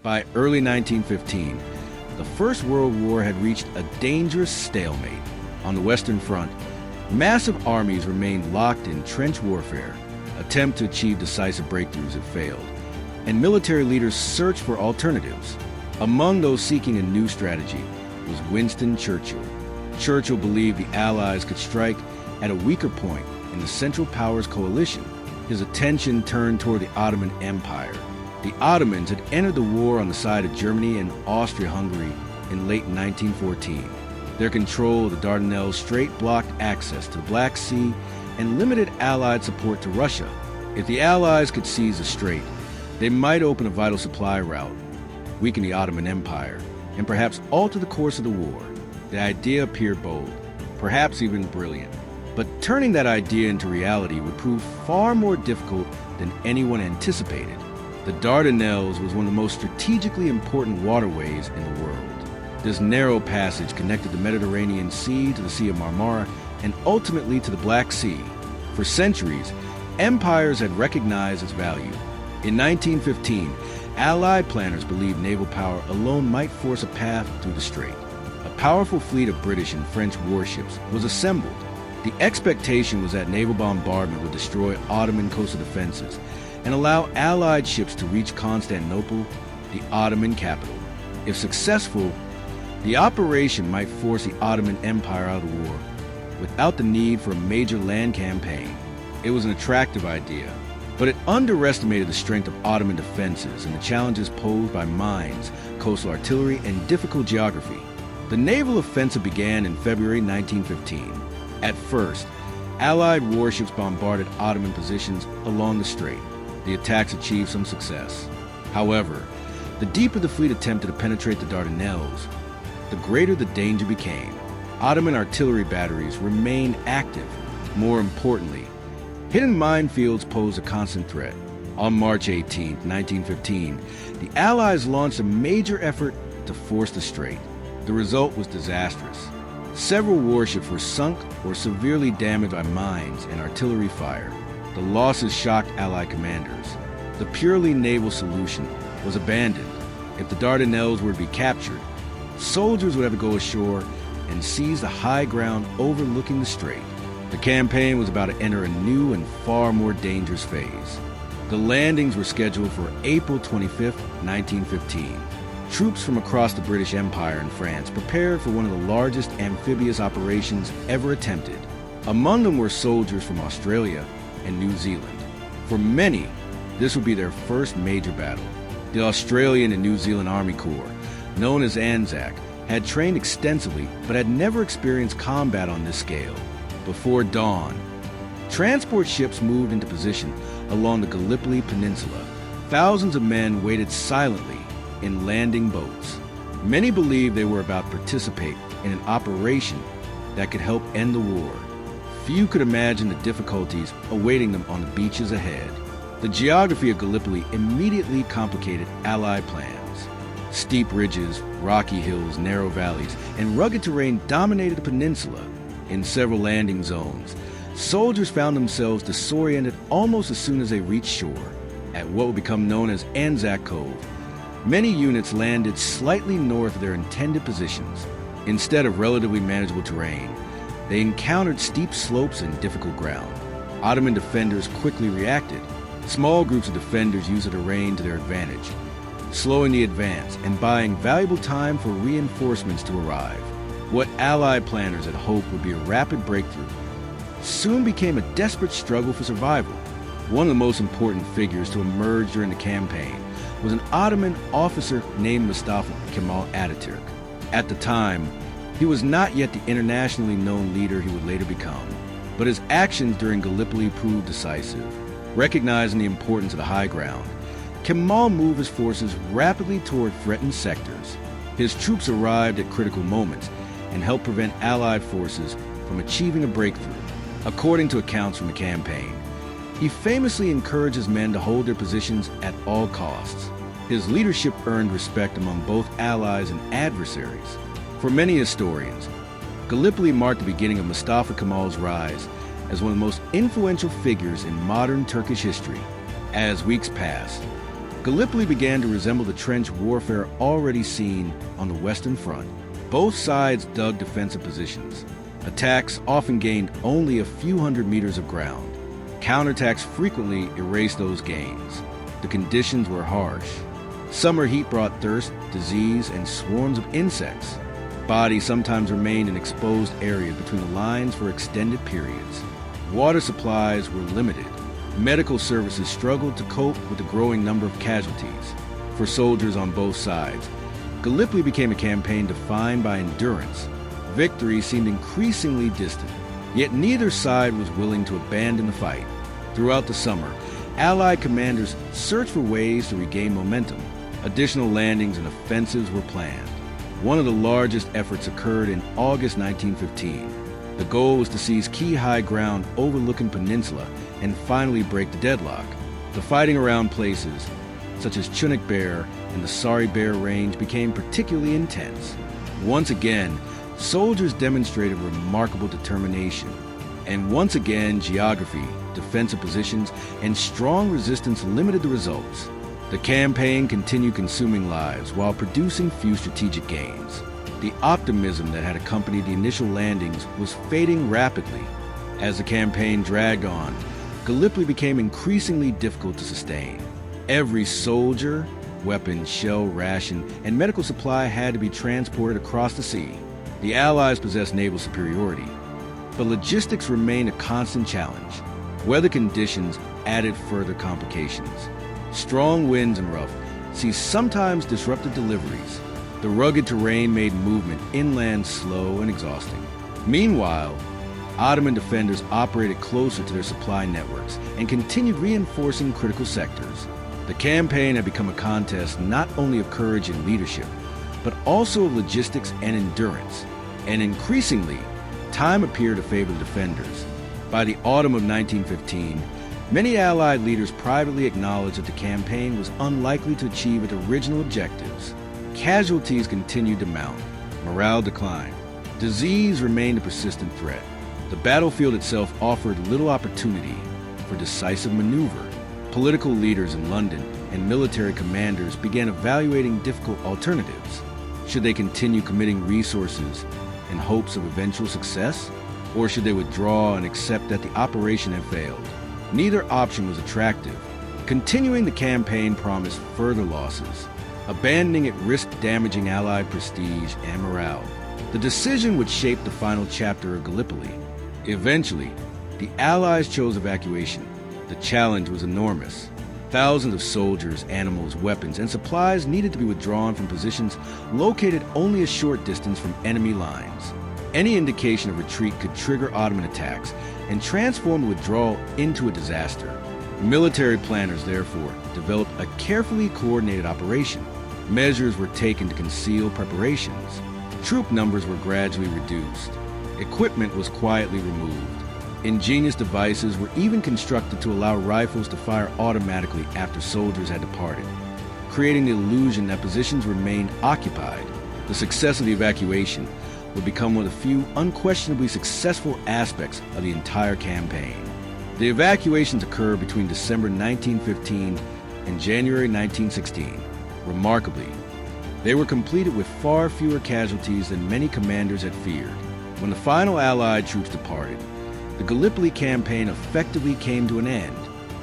By early 1915, the First World War had reached a dangerous stalemate. On the Western Front, massive armies remained locked in trench warfare. Attempts to achieve decisive breakthroughs had failed, and military leaders searched for alternatives. Among those seeking a new strategy was Winston Churchill. Churchill believed the Allies could strike at a weaker point in the Central Powers coalition. His attention turned toward the Ottoman Empire. The Ottomans had entered the war on the side of Germany and Austria-Hungary in late 1914. Their control of the Dardanelles Strait blocked access to the Black Sea and limited Allied support to Russia. If the Allies could seize the strait, they might open a vital supply route, weaken the Ottoman Empire, and perhaps alter the course of the war. The idea appeared bold, perhaps even brilliant. But turning that idea into reality would prove far more difficult than anyone anticipated. The Dardanelles was one of the most strategically important waterways in the world. This narrow passage connected the Mediterranean Sea to the Sea of Marmara and ultimately to the Black Sea. For centuries, empires had recognized its value. In 1915, Allied planners believed naval power alone might force a path through the strait. A powerful fleet of British and French warships was assembled. The expectation was that naval bombardment would destroy Ottoman coastal defenses and allow Allied ships to reach Constantinople, the Ottoman capital. If successful, the operation might force the Ottoman Empire out of the war without the need for a major land campaign. It was an attractive idea, but it underestimated the strength of Ottoman defenses and the challenges posed by mines, coastal artillery, and difficult geography. The naval offensive began in February 1915. At first, Allied warships bombarded Ottoman positions along the strait. The attacks achieved some success. However, the deeper the fleet attempted to penetrate the Dardanelles, the greater the danger became. Ottoman artillery batteries remained active. More importantly, hidden minefields posed a constant threat. On March 18, 1915, the Allies launched a major effort to force the strait. The result was disastrous. Several warships were sunk or severely damaged by mines and artillery fire. The losses shocked Allied commanders. The purely naval solution was abandoned. If the Dardanelles were to be captured, soldiers would have to go ashore and seize the high ground overlooking the strait. The campaign was about to enter a new and far more dangerous phase. The landings were scheduled for April 25, 1915. Troops from across the British Empire and France prepared for one of the largest amphibious operations ever attempted. Among them were soldiers from Australia and New Zealand. For many, this would be their first major battle. The Australian and New Zealand Army Corps, known as ANZAC, had trained extensively but had never experienced combat on this scale. Before dawn, transport ships moved into position along the Gallipoli Peninsula. Thousands of men waited silently in landing boats. Many believed they were about to participate in an operation that could help end the war. Few could imagine the difficulties awaiting them on the beaches ahead. The geography of Gallipoli immediately complicated Allied plans. Steep ridges, rocky hills, narrow valleys, and rugged terrain dominated the peninsula. In several landing zones, soldiers found themselves disoriented almost as soon as they reached shore. At what would become known as ANZAC Cove, many units landed slightly north of their intended positions. Instead of relatively manageable terrain, they encountered steep slopes and difficult ground. Ottoman defenders quickly reacted. Small groups of defenders used the terrain to their advantage, slowing the advance and buying valuable time for reinforcements to arrive. What Allied planners had hoped would be a rapid breakthrough soon became a desperate struggle for survival. One of the most important figures to emerge during the campaign was an Ottoman officer named Mustafa Kemal Ataturk. At the time, he was not yet the internationally known leader he would later become, but his actions during Gallipoli proved decisive. Recognizing the importance of the high ground, Kemal moved his forces rapidly toward threatened sectors. His troops arrived at critical moments and helped prevent Allied forces from achieving a breakthrough. According to accounts from the campaign, he famously encouraged his men to hold their positions at all costs. His leadership earned respect among both allies and adversaries. For many historians, Gallipoli marked the beginning of Mustafa Kemal's rise as one of the most influential figures in modern Turkish history. As weeks passed, Gallipoli began to resemble the trench warfare already seen on the Western Front. Both sides dug defensive positions. Attacks often gained only a few hundred meters of ground. Counterattacks frequently erased those gains. The conditions were harsh. Summer heat brought thirst, disease, and swarms of insects. Bodies sometimes remained in exposed areas between the lines for extended periods. Water supplies were limited. Medical services struggled to cope with the growing number of casualties. For soldiers on both sides, Gallipoli became a campaign defined by endurance. Victory seemed increasingly distant, yet neither side was willing to abandon the fight. Throughout the summer, Allied commanders searched for ways to regain momentum. Additional landings and offensives were planned. One of the largest efforts occurred in August 1915. The goal was to seize key high ground overlooking peninsula and finally break the deadlock. The fighting around places such as Chunuk Bair and the Sari Bair Range became particularly intense. Once again, soldiers demonstrated remarkable determination. And once again, geography, defensive positions, and strong resistance limited the results. The campaign continued consuming lives while producing few strategic gains. The optimism that had accompanied the initial landings was fading rapidly. As the campaign dragged on, Gallipoli became increasingly difficult to sustain. Every soldier, weapon, shell, ration, and medical supply had to be transported across the sea. The Allies possessed naval superiority, but logistics remained a constant challenge. Weather conditions added further complications. Strong winds and rough seas sometimes disrupted deliveries. The rugged terrain made movement inland slow and exhausting. Meanwhile, Ottoman defenders operated closer to their supply networks and continued reinforcing critical sectors. The campaign had become a contest not only of courage and leadership, but also of logistics and endurance. And increasingly, time appeared to favor the defenders. By the autumn of 1915, many Allied leaders privately acknowledged that the campaign was unlikely to achieve its original objectives. Casualties continued to mount. Morale declined. Disease remained a persistent threat. The battlefield itself offered little opportunity for decisive maneuver. Political leaders in London and military commanders began evaluating difficult alternatives. Should they continue committing resources in hopes of eventual success? Or should they withdraw and accept that the operation had failed? Neither option was attractive. Continuing the campaign promised further losses. Abandoning it risked damaging Allied prestige and morale. The decision would shape the final chapter of Gallipoli. Eventually, the Allies chose evacuation. The challenge was enormous. Thousands of soldiers, animals, weapons, and supplies needed to be withdrawn from positions located only a short distance from enemy lines. Any indication of retreat could trigger Ottoman attacks and transform the withdrawal into a disaster. Military planners, therefore, developed a carefully coordinated operation. Measures were taken to conceal preparations. Troop numbers were gradually reduced. Equipment was quietly removed. Ingenious devices were even constructed to allow rifles to fire automatically after soldiers had departed, creating the illusion that positions remained occupied. The success of the evacuation would become one of the few unquestionably successful aspects of the entire campaign. The evacuations occurred between December 1915 and January 1916. Remarkably, they were completed with far fewer casualties than many commanders had feared. When the final Allied troops departed, the Gallipoli campaign effectively came to an end.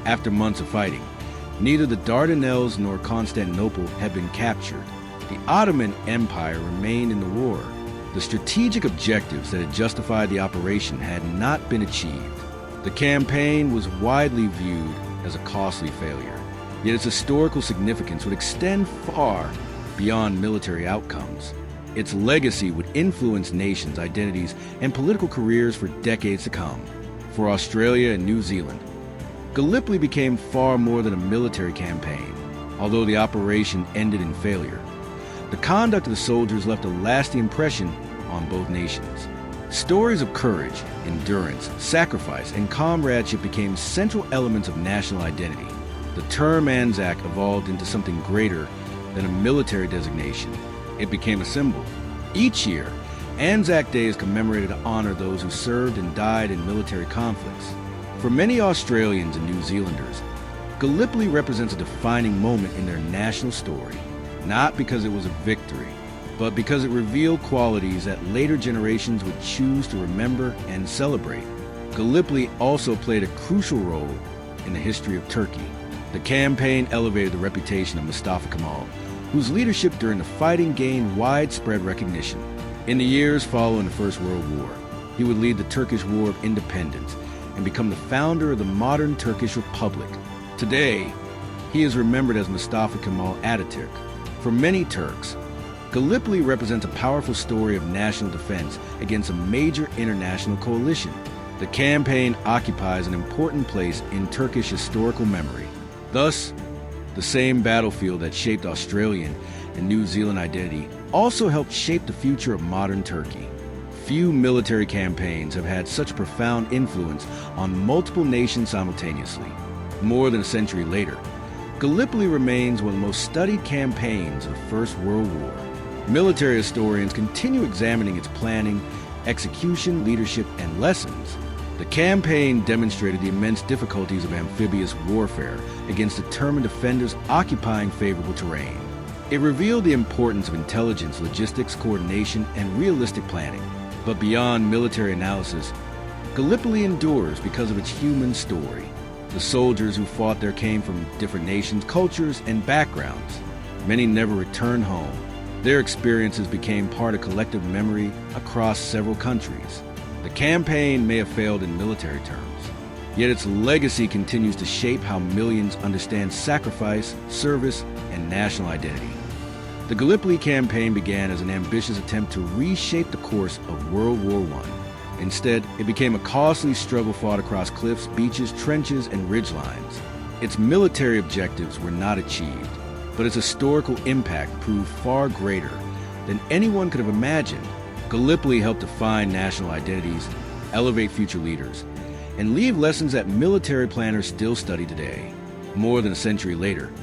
After months of fighting, neither the Dardanelles nor Constantinople had been captured. The Ottoman Empire remained in the war. The strategic objectives that had justified the operation had not been achieved. The campaign was widely viewed as a costly failure, yet its historical significance would extend far beyond military outcomes. Its legacy would influence nations' identities and political careers for decades to come. For Australia and New Zealand, Gallipoli became far more than a military campaign. Although the operation ended in failure, the conduct of the soldiers left a lasting impression on both nations. Stories of courage, endurance, sacrifice, and comradeship became central elements of national identity. The term ANZAC evolved into something greater than a military designation. It became a symbol. Each year, ANZAC Day is commemorated to honor those who served and died in military conflicts. For many Australians and New Zealanders, Gallipoli represents a defining moment in their national story, not because it was a victory, but because it revealed qualities that later generations would choose to remember and celebrate. Gallipoli also played a crucial role in the history of Turkey. The campaign elevated the reputation of Mustafa Kemal, whose leadership during the fighting gained widespread recognition. In the years following the First World War, he would lead the Turkish War of Independence and become the founder of the modern Turkish Republic. Today, he is remembered as Mustafa Kemal Atatürk. For many Turks, Gallipoli represents a powerful story of national defense against a major international coalition. The campaign occupies an important place in Turkish historical memory. Thus, the same battlefield that shaped Australian and New Zealand identity also helped shape the future of modern Turkey. Few military campaigns have had such profound influence on multiple nations simultaneously. More than a century later, Gallipoli remains one of the most studied campaigns of the First World War. Military historians continue examining its planning, execution, leadership, and lessons. The campaign demonstrated the immense difficulties of amphibious warfare against determined defenders occupying favorable terrain. It revealed the importance of intelligence, logistics, coordination, and realistic planning. But beyond military analysis, Gallipoli endures because of its human story. The soldiers who fought there came from different nations, cultures, and backgrounds. Many never returned home. Their experiences became part of collective memory across several countries. The campaign may have failed in military terms, yet its legacy continues to shape how millions understand sacrifice, service, and national identity. The Gallipoli campaign began as an ambitious attempt to reshape the course of World War I. Instead, it became a costly struggle fought across cliffs, beaches, trenches, and ridgelines. Its military objectives were not achieved, but its historical impact proved far greater than anyone could have imagined. Gallipoli helped define national identities, elevate future leaders, and leave lessons that military planners still study today. More than a century later,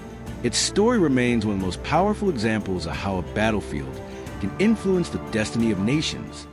its story remains one of the most powerful examples of how a battlefield can influence the destiny of nations.